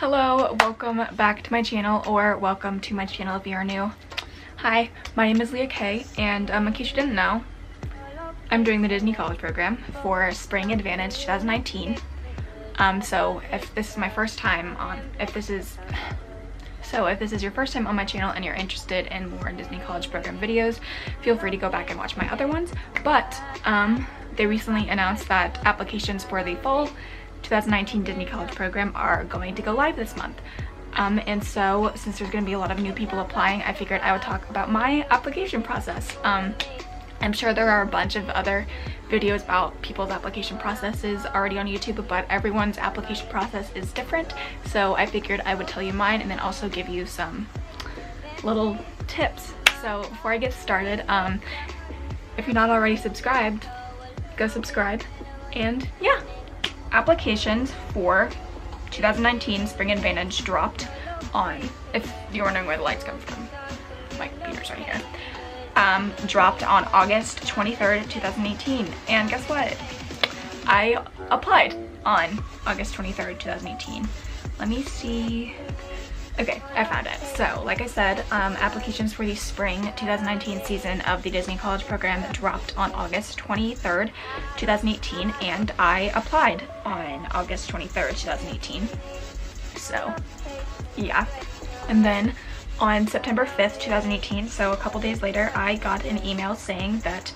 Hello, welcome back to my channel, or welcome to my channel if you are new. Hi, my name is Leah Kay, and in case you didn't know, I'm doing the Disney College Program for Spring Advantage 2019. So if this is my first time on, if this is your first time on my channel and you're interested in more Disney College Program videos, feel free to go back and watch my other ones. But they recently announced that applications for the fall 2019 Disney College Program are going to go live this month. And so since there's going to be a lot of new people applying, I figured I would talk about my application process. I'm sure there are a bunch of other videos about people's application processes already on YouTube, but everyone's application process is different. So I figured I would tell you mine and then also give you some little tips. So before I get started, if you're not already subscribed, go subscribe. And yeah, applications for 2019 Spring Advantage dropped on, if you're wondering where the lights come from, my computer's right here. Dropped on August 23rd, 2018. And guess what? I applied on August 23rd, 2018. Let me see. Okay, I found it. So, like I said, applications for the spring 2019 season of the Disney College Program dropped on August 23rd, 2018, and I applied on August 23rd, 2018. So, yeah. And then on September 5th, 2018, so a couple days later, I got an email saying that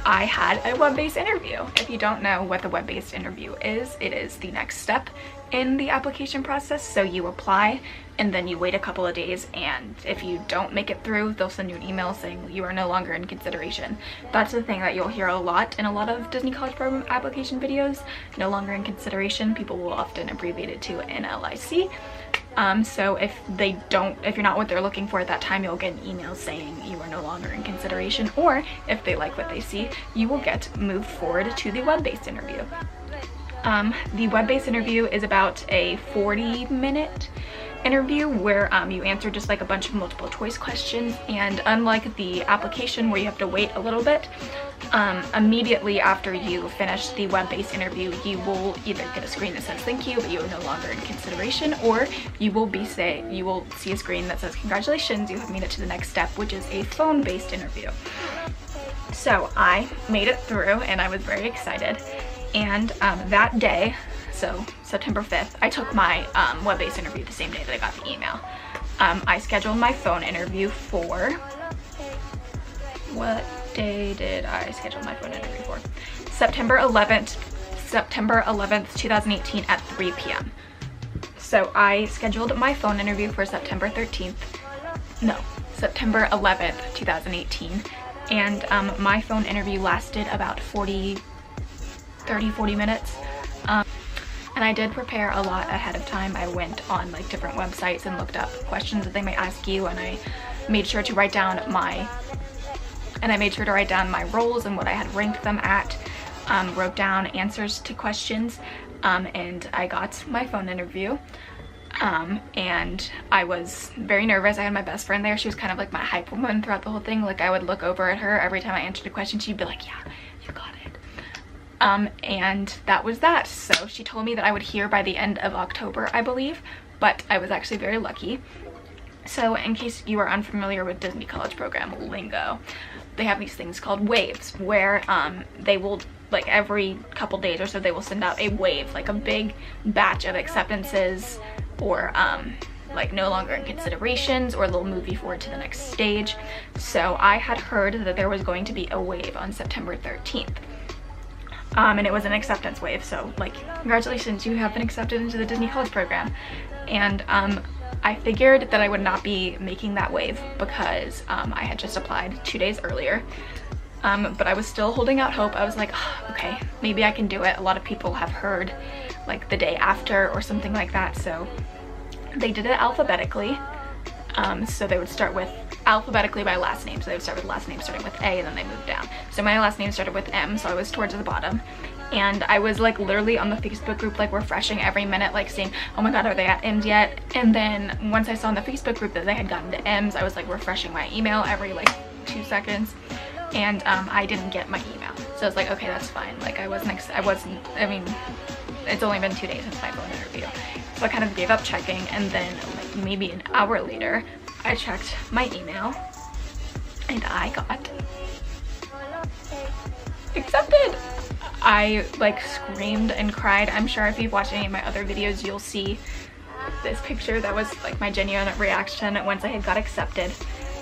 I had a web-based interview. If you don't know what the web-based interview is, it is the next step in the application process. So you apply and then you wait a couple of days, and if you don't make it through, they'll send you an email saying you are no longer in consideration. That's the thing that you'll hear a lot in a lot of Disney College Program application videos. No longer in consideration. People will often abbreviate it to NLIC. So if you're not what they're looking for at that time, you'll get an email saying you are no longer in consideration, or if they like what they see, you will get moved forward to the web-based interview. The web-based interview is about a 40-minute interview where you answer just like a bunch of multiple choice questions, and unlike the application where you have to wait a little bit, immediately after you finish the web-based interview, you will either get a screen that says thank you, but you are no longer in consideration, or you will see a screen that says congratulations, you have made it to the next step, which is a phone-based interview. So I made it through and I was very excited, and that day, so September 5th, I took my web-based interview the same day that I got the email. I scheduled my phone interview for, what day did I schedule my phone interview for? September 11th, 2018 at 3 p.m. So I scheduled my phone interview for September 11th, 2018. And my phone interview lasted about 40 minutes. And I did prepare a lot ahead of time. I went on like different websites and looked up questions that they might ask you, and I made sure to write down my roles and what I had ranked them at, wrote down answers to questions, and I got my phone interview. And I was very nervous. I had my best friend there. She was kind of like my hype woman throughout the whole thing. Like, I would look over at her every time I answered a question. She'd be like, yeah, you got it. And that was that. So she told me that I would hear by the end of October, I believe, but I was actually very lucky. So in case you are unfamiliar with Disney College Program lingo, they have these things called waves, where they will, like every couple days or so, they will send out a wave, like a big batch of acceptances, or like no longer in considerations, or they'll move you forward to the next stage. So I had heard that there was going to be a wave on September 13th. And it was an acceptance wave, so like, congratulations, you have been accepted into the Disney College Program. And I figured that I would not be making that wave because I had just applied 2 days earlier. But I was still holding out hope. I was like, oh, okay, maybe I can do it. A lot of people have heard like the day after or something like that. So they did it alphabetically. So they would start with alphabetically by last name. So they would start with last name starting with A, and then they moved down. So my last name started with M, so I was towards the bottom. And I was like literally on the Facebook group, like refreshing every minute, like saying, oh my god, are they at M's yet? And then once I saw in the Facebook group that they had gotten to M's, I was like refreshing my email every like 2 seconds. And I didn't get my email. So I was like, okay, that's fine. Like I mean, it's only been 2 days since my phone interview. So I kind of gave up checking, and then like maybe an hour later, I checked my email and I got accepted. I like screamed and cried. I'm sure if you've watched any of my other videos, you'll see this picture. That was like my genuine reaction once I had got accepted.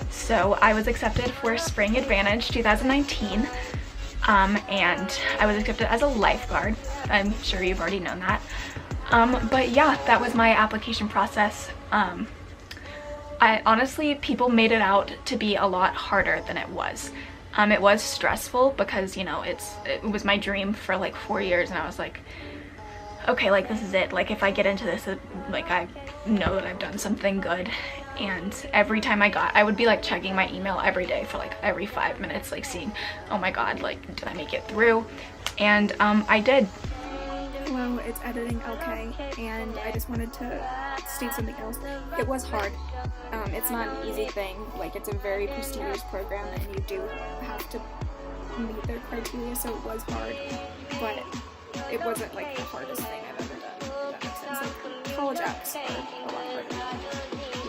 So I was accepted for Spring Advantage 2019, and I was accepted as a lifeguard. I'm sure you've already known that. But yeah, that was my application process. I honestly, people made it out to be a lot harder than it was. It was stressful because, you know, it was my dream for like 4 years, and I was like, okay, like this is it. Like if I get into this, like I know that I've done something good. And every time I would be like checking my email every day for like every 5 minutes, like seeing, oh my god, like did I make it through? And I did. Hello, it's Editing LK, and I just wanted to state something else. It was hard. It's not an easy thing. Like, it's a very prestigious program, and you do have to meet their criteria, so it was hard. But it wasn't like the hardest thing I've ever done, if that makes sense. Like, college apps are a lot harder.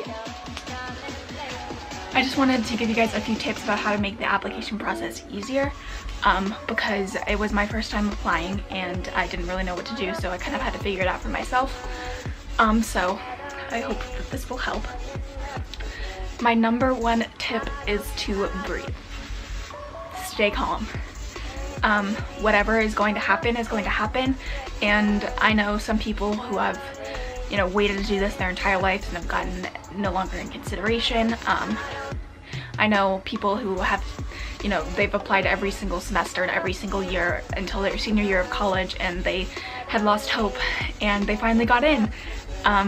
Yeah. I just wanted to give you guys a few tips about how to make the application process easier, because it was my first time applying and I didn't really know what to do, so I kind of had to figure it out for myself. So I hope that this will help. My number one tip is to breathe. Stay calm. Whatever is going to happen is going to happen, and I know some people who have, you know, waited to do this their entire life and have gotten no longer in consideration. I know people who have, you know, they've applied every single semester and every single year until their senior year of college, and they had lost hope and they finally got in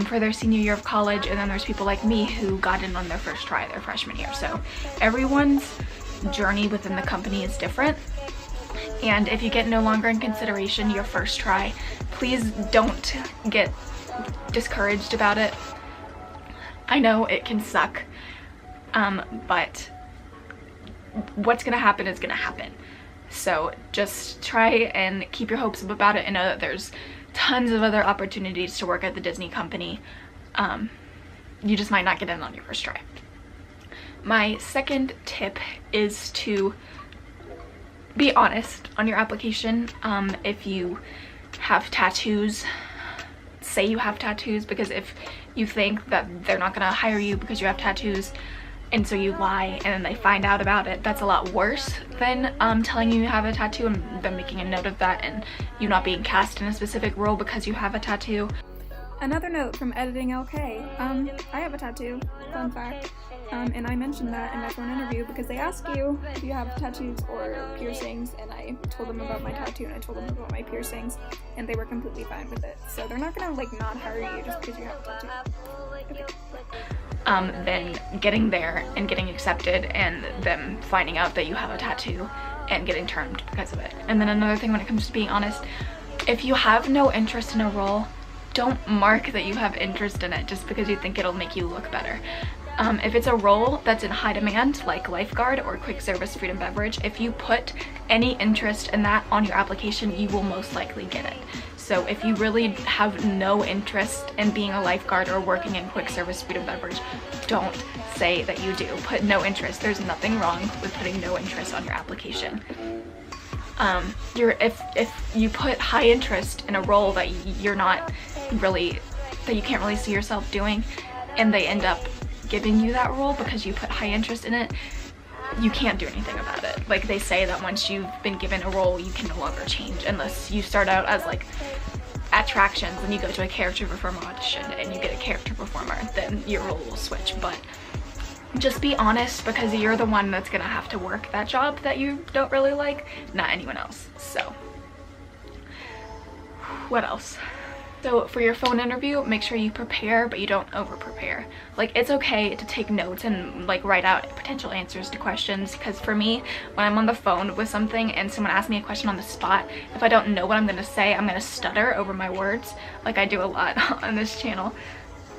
for their senior year of college. And then there's people like me who got in on their first try their freshman year. So everyone's journey within the company is different, and if you get no longer in consideration your first try, please don't get discouraged about it. I know it can suck, but what's gonna happen is gonna happen. So just try and keep your hopes up about it, and know that there's tons of other opportunities to work at the Disney company. You just might not get in on your first try. My second tip is to be honest on your application. If you have tattoos, say you have tattoos, because if you think that they're not gonna hire you because you have tattoos, and so you lie and then they find out about it, that's a lot worse than telling you have a tattoo and them making a note of that and you not being cast in a specific role because you have a tattoo. Another note from Editing LK, I have a tattoo, fun fact, and I mentioned that in my phone interview because they ask you if you have tattoos or piercings, and I told them about my tattoo and I told them about my piercings, and they were completely fine with it. So they're not gonna like not hire you just because you have a tattoo. Okay. Then getting there and getting accepted and them finding out that you have a tattoo and getting termed because of it. And then another thing when it comes to being honest, if you have no interest in a role, don't mark that you have interest in it just because you think it'll make you look better. If it's a role that's in high demand, like lifeguard or quick service food and beverage, if you put any interest in that on your application, you will most likely get it. So if you really have no interest in being a lifeguard or working in quick service food and beverage, don't say that you do. Put no interest. There's nothing wrong with putting no interest on your application. If you put high interest in a role that you're not really, that you can't really see yourself doing, and they end up giving you that role because you put high interest in it, you can't do anything about it. Like they say that once you've been given a role, you can no longer change unless you start out as like attractions and you go to a character performer audition and you get a character performer, then your role will switch. But just be honest, because you're the one that's gonna have to work that job that you don't really like, not anyone else. So what else? So for your phone interview, make sure you prepare, but you don't over prepare. Like it's okay to take notes and like write out potential answers to questions, because for me, when I'm on the phone with something and someone asks me a question on the spot, if I don't know what I'm gonna say, I'm gonna stutter over my words, like I do a lot on this channel.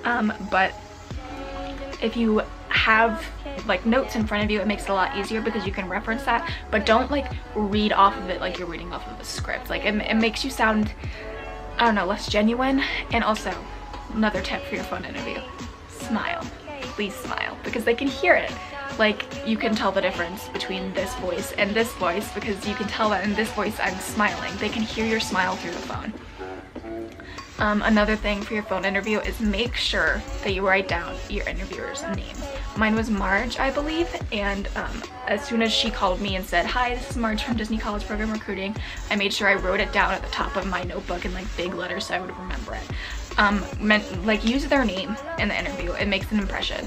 But if you have like notes in front of you, it makes it a lot easier because you can reference that, but don't like read off of it like you're reading off of a script. Like it makes you sound, I don't know, less genuine. And also another tip for your phone interview: smile. Please smile, because they can hear it. Like, you can tell the difference between this voice and this voice, because you can tell that in this voice I'm smiling. They can hear your smile through the phone. Another thing for your phone interview is make sure that you write down your interviewer's name. Mine was Marge, I believe, and as soon as she called me and said, "Hi, this is Marge from Disney College Program Recruiting," I made sure I wrote it down at the top of my notebook in like big letters so I would remember it. Like, use their name in the interview. It makes an impression.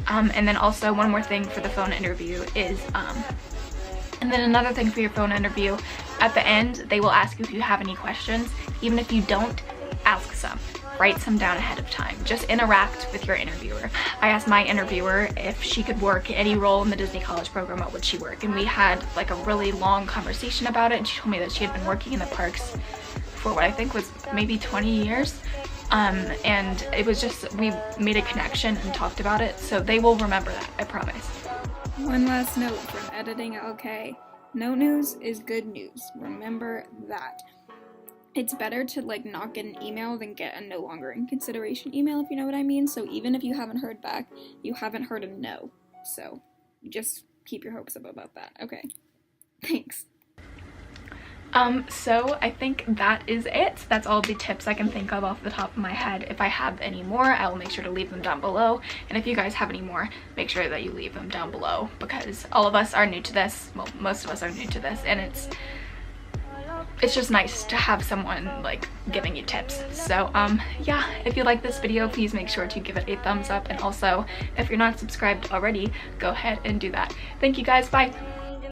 And then also one more thing for the phone interview is, and then another thing for your phone interview, at the end, they will ask you if you have any questions. Even if you don't, ask some. Write some down ahead of time. Just interact with your interviewer. I asked my interviewer if she could work any role in the Disney College Program, what would she work? And we had like a really long conversation about it, and she told me that she had been working in the parks for what I think was maybe 20 years. And it was just, we made a connection and talked about it, so they will remember that, I promise. One last note from Editing LK. No news is good news. Remember that. It's better to like not get an email than get a no longer in consideration email, if you know what I mean. So even if you haven't heard back, you haven't heard a no. So just keep your hopes up about that. Okay. Thanks. So I think that is it. That's all the tips I can think of off the top of my head. If I have any more, I will make sure to leave them down below. And if you guys have any more, make sure that you leave them down below, because all of us are new to this. Well, most of us are new to this, and it's just nice to have someone like giving you tips. So yeah, if you like this video, please make sure to give it a thumbs up, and also if you're not subscribed already, go ahead and do that. Thank you guys. Bye.